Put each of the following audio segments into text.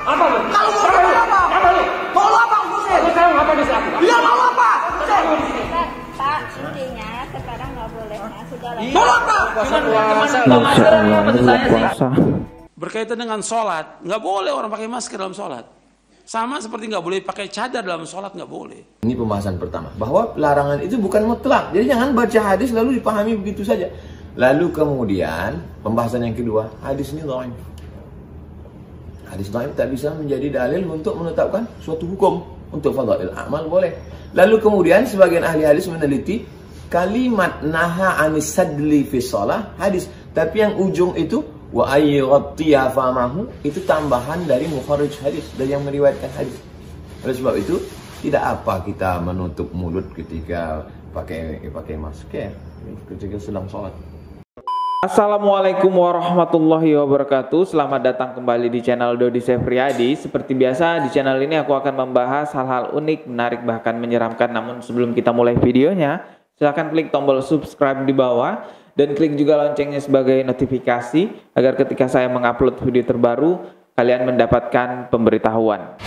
Apa lu? Kalau mau apa? Apa lu? Mau lu apa urusin? Aku tahu apa bisa aku. Iya mau apa? Pak, intinya sekarang nggak boleh sudah lah. Mau apa? Masya Allah, ini bulan puasa. Berkaitan dengan sholat, nggak boleh orang pakai masker dalam sholat. Sama seperti nggak boleh pakai cadar dalam sholat, nggak boleh. Ini pembahasan pertama, bahwa larangan itu bukan mutlak. Jadi jangan baca hadis lalu dipahami begitu saja. Lalu kemudian pembahasan yang kedua, hadis ini dhaif. Hadis dhaif tak bisa menjadi dalil untuk menetapkan suatu hukum. Untuk fadhail amal boleh. Lalu kemudian sebagian ahli hadis meneliti kalimat naha anis sadli fi shalah hadis, tapi yang ujung itu wa ayyghatiya famahu itu tambahan dari mukharrij hadis, dari yang meriwayatkan hadis. Oleh sebab itu tidak apa kita menutup mulut ketika pakai masker ketika sedang sholat. Assalamualaikum warahmatullahi wabarakatuh. Selamat datang kembali di channel Dodi Sefriadi. Seperti biasa di channel ini aku akan membahas hal-hal unik, menarik, bahkan menyeramkan. Namun sebelum kita mulai videonya, silahkan klik tombol subscribe di bawah dan klik juga loncengnya sebagai notifikasi agar ketika saya mengupload video terbaru kalian mendapatkan pemberitahuan.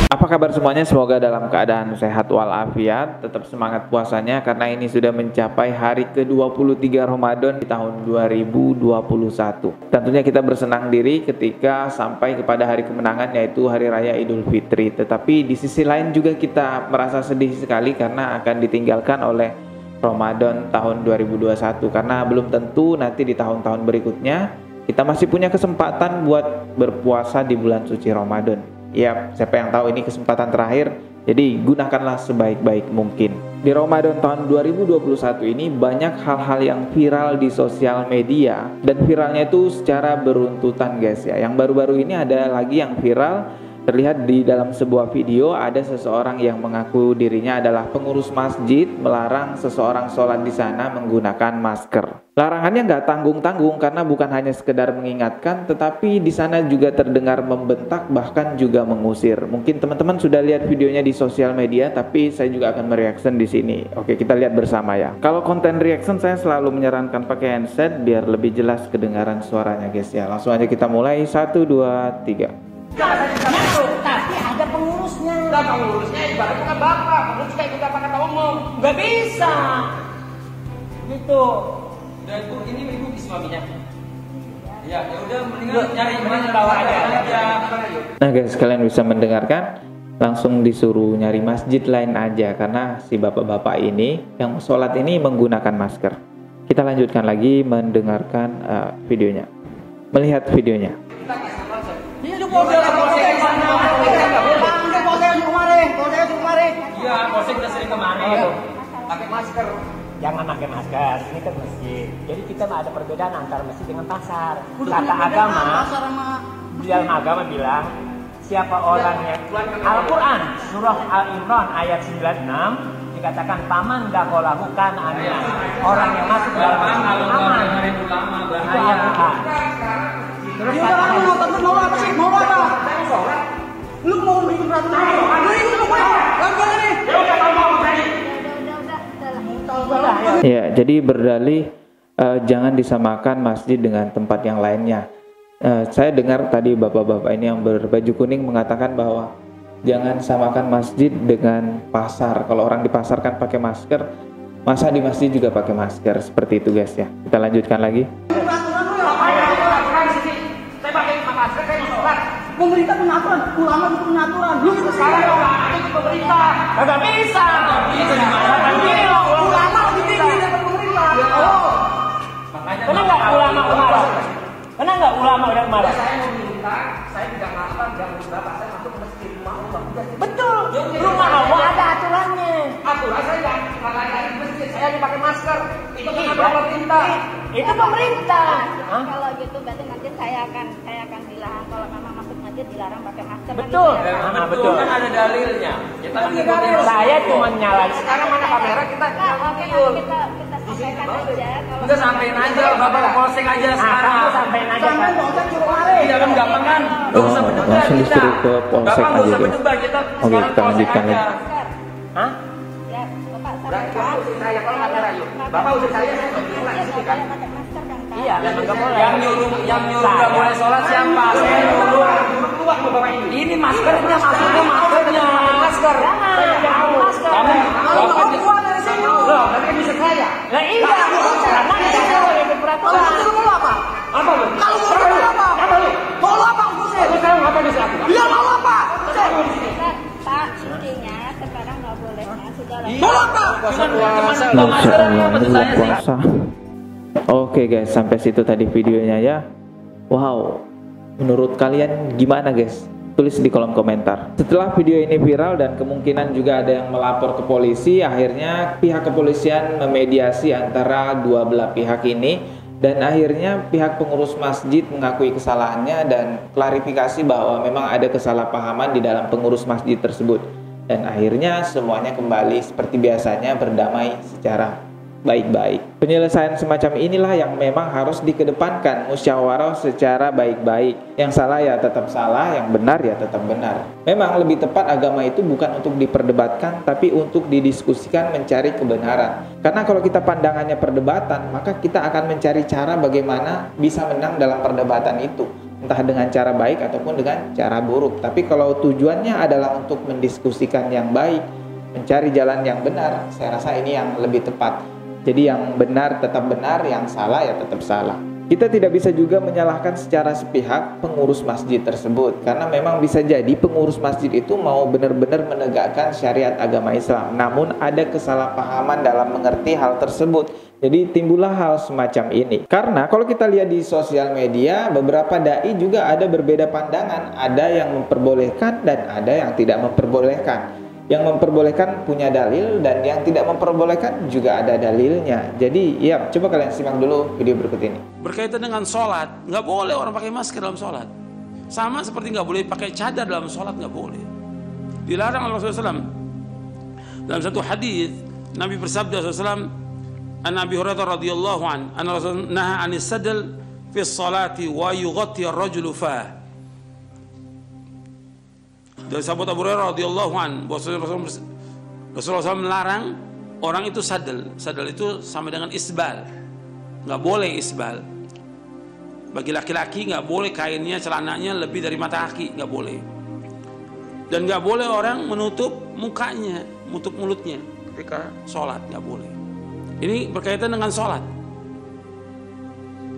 Apa kabar semuanya? Semoga dalam keadaan sehat walafiat, tetap semangat puasanya karena ini sudah mencapai hari ke-23 Ramadan di tahun 2021. Tentunya kita bersenang diri ketika sampai kepada hari kemenangan, yaitu Hari Raya Idul Fitri. Tetapi di sisi lain juga kita merasa sedih sekali karena akan ditinggalkan oleh Ramadan tahun 2021, karena belum tentu nanti di tahun-tahun berikutnya kita masih punya kesempatan buat berpuasa di bulan suci Ramadan. Ya, siapa yang tahu ini kesempatan terakhir, jadi gunakanlah sebaik-baik mungkin. Di Ramadan tahun 2021 ini banyak hal-hal yang viral di sosial media, dan viralnya itu secara beruntutan guys ya. Yang baru-baru ini ada lagi yang viral, terlihat di dalam sebuah video ada seseorang yang mengaku dirinya adalah pengurus masjid melarang seseorang sholat di sana menggunakan masker. Larangannya nggak tanggung-tanggung karena bukan hanya sekedar mengingatkan, tetapi di sana juga terdengar membentak bahkan juga mengusir. Mungkin teman-teman sudah lihat videonya di sosial media, tapi saya juga akan mereaction di sini. Oke, kita lihat bersama ya. Kalau konten reaction saya selalu menyarankan pakai handset biar lebih jelas kedengaran suaranya guys ya. Langsung aja kita mulai, 1, 2, 3. Tapi ada pengurusnya. Enggak, pengurusnya ibaratnya kan bapak. Pengurus kayak kita pakai umum. Nggak bisa. Gitu. Dan Bu, ini Ibu suaminya. Ya udah mendingan nyari bawa aja. Nah guys, kalian bisa mendengarkan, langsung disuruh nyari masjid lain aja karena si bapak-bapak ini yang sholat ini menggunakan masker. Kita lanjutkan lagi mendengarkan videonya, melihat videonya. Ini udah polsek kemarin. Iya, polsek udah sering kemarin. Pakai masker. Jangan pakai masker. Ini kan masjid. Jadi kita ada perbedaan antara masjid dengan pasar. Kata agama, di dalam agama bilang siapa orang yang Al-Quran surah Al-Imran ayat 96 dikatakan paman dakolahu kan amin. Orang yang masuk dalam masjid aman. Itu Al-Quran. Terus mau apa sih? Mau apa? Lu mau bikin peraturan? Lu ikut gue. Lakukan ini. Ya, jadi berdalih jangan disamakan masjid dengan tempat yang lainnya. Saya dengar tadi bapak-bapak ini yang berbaju kuning mengatakan bahwa jangan samakan masjid dengan pasar. Kalau orang di pasar kan pakai masker, masa di masjid juga pakai masker? Seperti itu guys ya. Kita lanjutkan lagi. Pemerintah punya aturan, ulama itu punya aturan. Lu itu sekarang itu pemerintah. Enggak bisa. Ulama lebih tinggi daripada pemerintah. Oh. Kenapa enggak ulama marah? Kenapa enggak ulama udah marah? Saya mau minta, saya tidak makan jam berapa saya masuk ke masjid rumah Allah. Betul. Rumah Allah ada aturannya. Aturan saya enggak pakai di masjid, saya hanya pakai masker. Itu kan pemerintah. Itu pemerintah. Kalau gitu berarti nanti saya akan bilang kalau memang masuk masjid dilarang pakai masker. Betul. Betul kan ada dalilnya. Kita Saya cuma nyalain. sekarang mana kamera kita Kita sampaikan aja. Kita sampein aja, Bapak ke polsek aja sekarang. Kamu sampein aja. Tidak kan gampang kan? Langsung disuruh ke polsek aja guys. Kita Oke, kita lanjutkan lagi. Hah? Ya, Bapak Bapak usir saya, kalau nggak rayu. Bapak usir saya nggak boleh di sini kan? pakai masker kan, Pak? Iya, memang nggak boleh. Yang nyuruh nggak boleh sholat siapa? Saya nyuruh. Ini maskernya, maskernya. Masker. Jangan masker. Bapak keluar dari sini. Loh, tapi bisa saya. Lah iya, karena kita boleh berperaturan. Kalau apa? Apa lu? Kalau mau apa? Apa lu? Mau apa? Sekarang apa bisa aku? Iya, mau apa? Pak, intinya sekarang nggak boleh. Sudah lah. Mau apa? Masya Allah, ini bulan puasa. Oke guys, sampai situ tadi videonya ya. Wow, menurut kalian gimana guys? Tulis di kolom komentar. Setelah video ini viral dan kemungkinan juga ada yang melapor ke polisi, akhirnya pihak kepolisian memediasi antara dua belah pihak ini, dan akhirnya pihak pengurus masjid mengakui kesalahannya dan klarifikasi bahwa memang ada kesalahpahaman di dalam pengurus masjid tersebut, dan akhirnya semuanya kembali seperti biasanya berdamai secara baik-baik. Penyelesaian semacam inilah yang memang harus dikedepankan, musyawarah secara baik-baik. Yang salah ya tetap salah, yang benar ya tetap benar. Memang lebih tepat agama itu bukan untuk diperdebatkan, tapi untuk didiskusikan mencari kebenaran. Karena kalau kita pandangannya perdebatan, maka kita akan mencari cara bagaimana bisa menang dalam perdebatan itu. Entah dengan cara baik ataupun dengan cara buruk. Tapi kalau tujuannya adalah untuk mendiskusikan yang baik, mencari jalan yang benar, saya rasa ini yang lebih tepat. Jadi yang benar tetap benar, yang salah ya tetap salah. Kita tidak bisa juga menyalahkan secara sepihak pengurus masjid tersebut, karena memang bisa jadi pengurus masjid itu mau benar-benar menegakkan syariat agama Islam, namun ada kesalahpahaman dalam mengerti hal tersebut. Jadi timbullah hal semacam ini. Karena kalau kita lihat di sosial media, beberapa dai juga ada berbeda pandangan, ada yang memperbolehkan dan ada yang tidak memperbolehkan. Yang memperbolehkan punya dalil dan yang tidak memperbolehkan juga ada dalilnya. Jadi ya, coba kalian simak dulu video berikut ini. Berkaitan dengan sholat, nggak boleh orang pakai masker dalam sholat. Sama seperti nggak boleh pakai cadar dalam sholat, nggak boleh. Dilarang oleh Rasulullah SAW. Dalam satu hadis Nabi bersabda SAW, an Abi Hurairah radhiyallahu an, anna Rasulullah naha anis sadal fi sholati wa yughatti ar-rajulu fah. Dari sahabat Abu Hurairah radhiyallahu an, Rasulullah SAW melarang orang itu sadal. Sadal itu sama dengan isbal. Nggak boleh isbal. Bagi laki-laki nggak boleh kainnya, celananya lebih dari mata kaki, nggak boleh. Dan nggak boleh orang menutup mukanya, menutup mulutnya ketika sholat, nggak boleh. Ini berkaitan dengan sholat.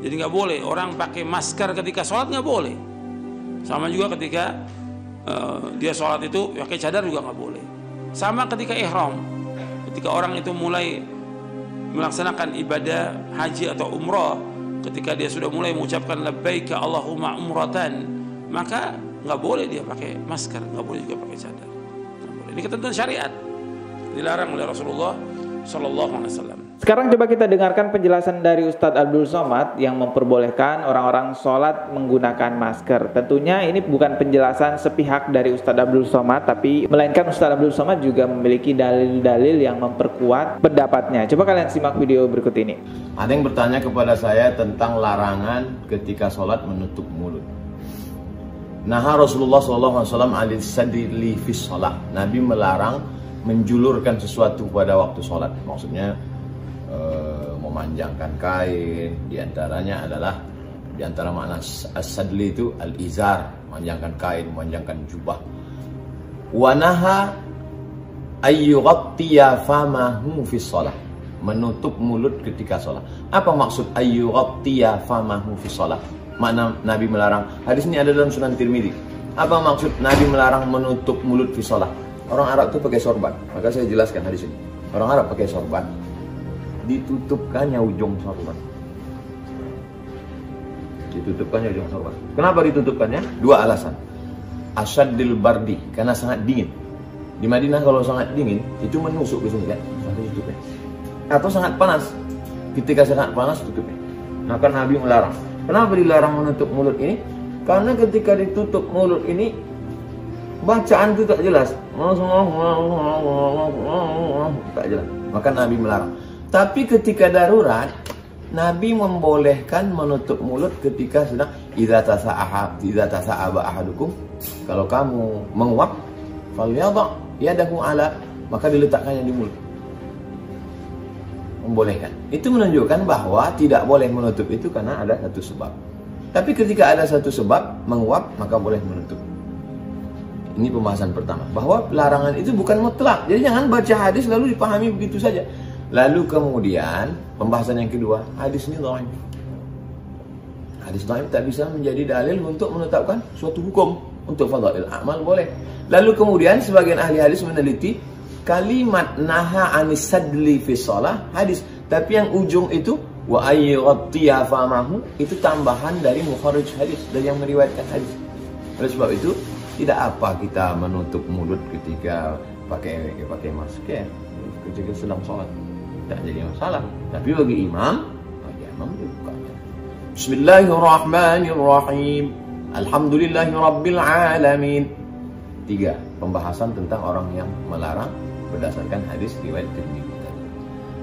Jadi nggak boleh orang pakai masker ketika sholat, nggak boleh. Sama juga ketika dia sholat itu pakai cadar juga nggak boleh. Sama ketika ihram, ketika orang itu mulai melaksanakan ibadah haji atau umrah, ketika dia sudah mulai mengucapkan labbaika Allahumma umratan, maka nggak boleh dia pakai masker, nggak boleh juga pakai cadar. Ini ketentuan syariat, dilarang oleh Rasulullah Sallallahu Alaihi Wasallam. Sekarang coba kita dengarkan penjelasan dari Ustadz Abdul Somad yang memperbolehkan orang-orang sholat menggunakan masker. Tentunya ini bukan penjelasan sepihak dari Ustadz Abdul Somad, tapi melainkan Ustadz Abdul Somad juga memiliki dalil-dalil yang memperkuat pendapatnya. Coba kalian simak video berikut ini. Ada yang bertanya kepada saya tentang larangan ketika sholat menutup mulut. Nah, Rasulullah SAW al-sadli fi sholat. Nabi melarang menjulurkan sesuatu pada waktu sholat. Maksudnya memanjangkan kain. Diantaranya adalah, diantara makna as-sadli itu al-izar, memanjangkan kain, memanjangkan jubah. Wa naha ayyughattiya famahu fi sholat, menutup mulut ketika sholat. Apa maksud ayyughattiya famahu fi sholat? Makna Nabi melarang. Hadis ini ada dalam Sunan Tirmidzi. Apa maksud Nabi melarang menutup mulut fi sholat? Orang Arab itu pakai sorban. Maka saya jelaskan hadis ini. Orang Arab pakai sorban, ditutupkannya ujung sorban. Ditutupkannya ujung sorban. Kenapa ditutupkannya? Dua alasan. Asyaddil bardi, karena sangat dingin. Di Madinah kalau sangat dingin, itu menusuk ke sini kan, sampai tutupnya. Atau sangat panas. Ketika sangat panas, tutupnya. Maka Nabi melarang. Kenapa dilarang menutup mulut ini? Karena ketika ditutup mulut ini, bacaan itu tak jelas. Tak jelas. Maka Nabi melarang. Tapi ketika darurat, Nabi membolehkan menutup mulut ketika sedang idza tasa'aba ahadukum. Kalau kamu menguap, falyadha yadahu ala, maka diletakkannya di mulut. membolehkan. Itu menunjukkan bahwa tidak boleh menutup itu karena ada satu sebab. Tapi ketika ada satu sebab menguap, maka boleh menutup. Ini pembahasan pertama, bahwa larangan itu bukan mutlak. Jadi jangan baca hadis lalu dipahami begitu saja. Lalu kemudian pembahasan yang kedua, hadis ini dhaif. Hadis dhaif tak bisa menjadi dalil untuk menetapkan suatu hukum. Untuk fadhail amal boleh. Lalu kemudian sebagian ahli hadis meneliti kalimat naha anis sadli fi shalah hadis, tapi yang ujung itu wa ayyatiya famahu itu tambahan dari mukharrij hadis, dari yang meriwayatkan hadis. Oleh sebab itu tidak apa kita menutup mulut ketika pakai masker ketika sedang sholat, tidak jadi masalah. Tapi bagi imam dibukanya. Bismillahirrahmanirrahim. Alhamdulillahirabbil alamin. 3. Pembahasan tentang orang yang melarang berdasarkan hadis riwayat Tirmidzi.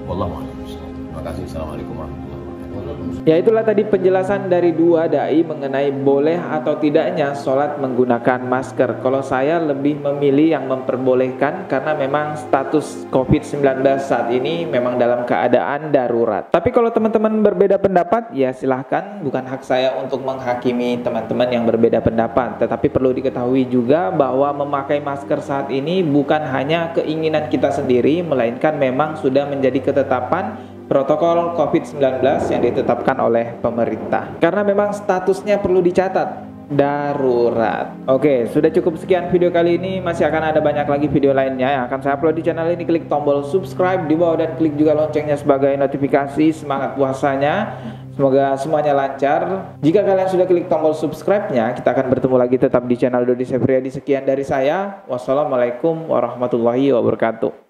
Wallahu a'lam. Terima kasih. Assalamualaikum warahmatullahi wabarakatuh. Ya, itulah tadi penjelasan dari dua dai mengenai boleh atau tidaknya sholat menggunakan masker. Kalau saya lebih memilih yang memperbolehkan karena memang status COVID-19 saat ini memang dalam keadaan darurat. Tapi kalau teman-teman berbeda pendapat, ya silahkan, bukan hak saya untuk menghakimi teman-teman yang berbeda pendapat. Tetapi perlu diketahui juga bahwa memakai masker saat ini bukan hanya keinginan kita sendiri, melainkan memang sudah menjadi ketetapan protokol COVID-19 yang ditetapkan oleh pemerintah. Karena memang statusnya perlu dicatat, darurat. Oke, sudah cukup sekian video kali ini. Masih akan ada banyak lagi video lainnya yang akan saya upload di channel ini. Klik tombol subscribe di bawah dan klik juga loncengnya sebagai notifikasi. Semangat puasanya, semoga semuanya lancar. Jika kalian sudah klik tombol subscribe-nya, kita akan bertemu lagi tetap di channel Dodi Sefriadi. Sekian dari saya. Wassalamualaikum warahmatullahi wabarakatuh.